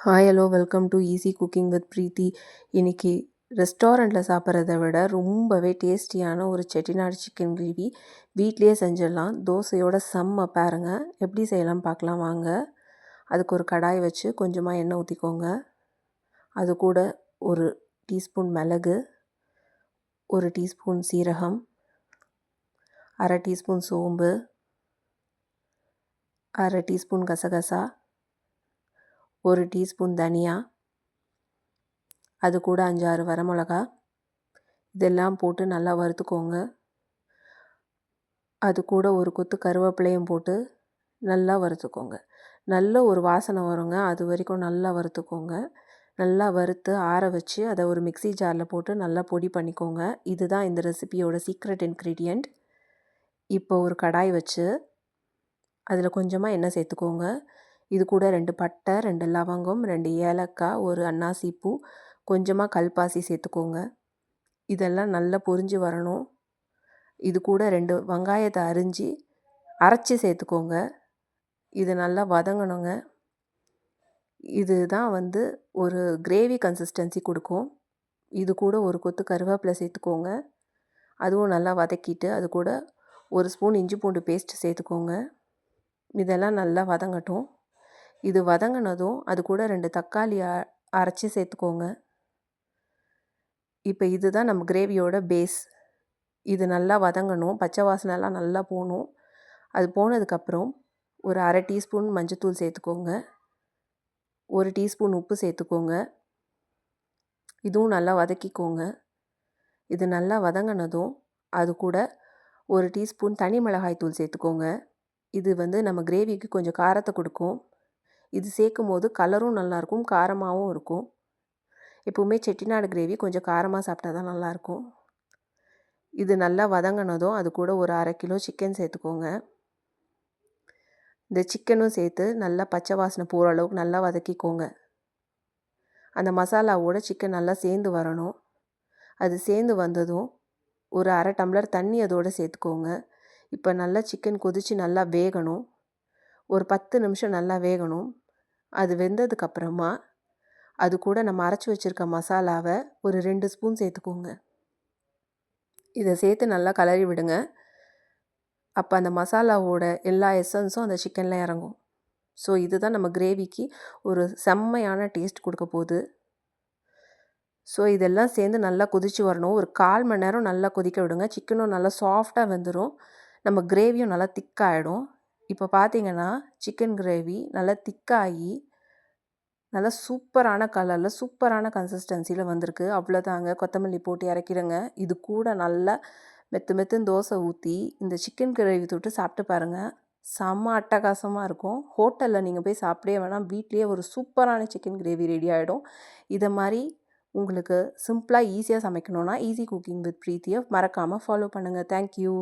Hi hello welcome to easy cooking with Preethi. இன்றைக்கி ரெஸ்டாரண்ட்டில் சாப்பிட்றத விட ரொம்பவே டேஸ்டியான ஒரு செட்டிநாடு சிக்கன் கிரேவி வீட்லேயே செஞ்சிடலாம். தோசையோட செம்ம பாருங்க. எப்படி செய்யலாம் பார்க்கலாம் வாங்க. அதுக்கு ஒரு கடாய் வச்சு கொஞ்சமாக எண்ணெய் ஊற்றிக்கோங்க. அது கூட ஒரு டீஸ்பூன் மிளகு, ஒரு டீஸ்பூன் சீரகம், அரை டீஸ்பூன் சோம்பு, அரை டீஸ்பூன் கசகசா, ஒரு டீஸ்பூன் தனியா, அது கூட 5-6 வரமிளகா, இதெல்லாம் போட்டு நல்லா வறுத்துக்கோங்க. அது கூட ஒரு கொத்து கருவேப்பிலையும் போட்டு நல்லா வறுத்துக்கோங்க. நல்ல ஒரு வாசனை வருங்க, அது வரைக்கும் நல்லா வறுத்துக்கோங்க. நல்லா வறுத்து ஆற வச்சு அதை ஒரு மிக்ஸி ஜாரில் போட்டு நல்லா பொடி பண்ணிக்கோங்க. இதுதான் இந்த ரெசிபியோட சீக்ரெட் இன்க்ரீடியண்ட். இப்போ ஒரு கடாய் வச்சு அதில் கொஞ்சமாக எண்ணெய் சேர்த்துக்கோங்க. இது கூட 2 பட்டை, 2 லவங்கம், 2 ஏலக்காய், ஒரு அன்னாசி பூ, கொஞ்சமாக கல்பாசி சேர்த்துக்கோங்க. இதெல்லாம் நல்லா பொரிஞ்சு வரணும். இது கூட 2 வெங்காயத்தை அரைச்சி சேர்த்துக்கோங்க. இது நல்லா வதங்கணுங்க. இதுதான் ஒரு கிரேவி கன்சிஸ்டன்சி கொடுக்கும். இது கூட ஒரு கொத்து கருவேப்பிலை சேர்த்துக்கோங்க. அதுவும் நல்லா வதக்கிட்டு அது கூட ஒரு ஸ்பூன் இஞ்சி பூண்டு பேஸ்ட் சேர்த்துக்கோங்க. இதெல்லாம் நல்லா வதங்கட்டும். இது வதங்கினதும் அது கூட 2 தக்காளி அரைச்சி சேர்த்துக்கோங்க. இப்போ இதுதான் நம்ம கிரேவியோட பேஸ். இது நல்லா வதங்கணும், பச்சை வாசனைலாம் நல்லா போகணும். அது போனதுக்கப்புறம் ஒரு அரை டீஸ்பூன் மஞ்சத்தூள் சேர்த்துக்கோங்க. ஒரு டீஸ்பூன் உப்பு சேர்த்துக்கோங்க. இதுவும் நல்லா வதக்கிக்கோங்க. இது நல்லா வதங்கினதும் அது கூட ஒரு டீஸ்பூன் தனி மிளகாய் தூள் சேர்த்துக்கோங்க. இது நம்ம கிரேவிக்கு கொஞ்சம் காரத்தை கொடுக்கும். இது சேர்க்கும் போது கலரும் நல்லாயிருக்கும், காரமாகவும் இருக்கும். எப்போவுமே செட்டிநாடு கிரேவி கொஞ்சம் காரமாக சாப்பிட்டா தான் நல்லாயிருக்கும். இது நல்லா வதங்கினதும் அது கூட ஒரு 1/2 கிலோ சிக்கன் சேர்த்துக்கோங்க. இந்த சிக்கனும் சேர்த்து நல்லா பச்சை வாசனை போகிற அளவுக்கு நல்லா வதக்கிக்கோங்க. அந்த மசாலாவோட சிக்கன் நல்லா சேர்ந்து வரணும். அது சேர்ந்து வந்ததும் ஒரு அரை டம்ளர் தண்ணி அதோடு சேர்த்துக்கோங்க. இப்போ நல்லா சிக்கன் கொதித்து நல்லா வேகணும். ஒரு 10 நிமிஷம் நல்லா வேகணும். அது வெந்ததுக்கப்புறமா அது கூட நம்ம அரைச்சி வச்சுருக்க மசாலாவை ஒரு 2 ஸ்பூன் சேர்த்துக்கோங்க. இதை சேர்த்து நல்லா கலரி விடுங்க. அப்போ அந்த மசாலாவோட எல்லா எசன்ஸும் அந்த சிக்கனில் இறங்கும். ஸோ இதுதான் நம்ம கிரேவிக்கு ஒரு செம்மையான டேஸ்ட் கொடுக்க போகுது. ஸோ இதெல்லாம் சேர்ந்து நல்லா கொதித்து வரணும். ஒரு 1/4 மணி நேரம் நல்லா கொதிக்க விடுங்க. சிக்கனும் நல்லா சாஃப்டாக வெந்துடும். நம்ம கிரேவியும் நல்லா திக்காகிடும். இப்போ பார்த்தீங்கன்னா சிக்கன் கிரேவி நல்லா திக்காகி நல்லா சூப்பரான கலரில் சூப்பரான கன்சிஸ்டன்சியில் வந்திருக்கு. அவ்வளோதாங்க, கொத்தமல்லி போட்டு இறக்கிடுங்க. இது கூட நல்லா மெத்துன்னு தோசை ஊற்றி இந்த சிக்கன் கிரேவி தொட்டு சாப்பிட்டு பாருங்கள். செம்ம அட்டகாசமாக இருக்கும். ஹோட்டலில் நீங்கள் போய் சாப்பிடவே வேணாம், வீட்லேயே ஒரு சூப்பரான சிக்கன் கிரேவி ரெடி ஆகிடும். இதை மாதிரி உங்களுக்கு சிம்பிளாக ஈஸியாக சமைக்கணுன்னா ஈஸி குக்கிங் வித் ப்ரீத்தியை மறக்காமல் ஃபாலோ பண்ணுங்கள். தேங்க்யூ.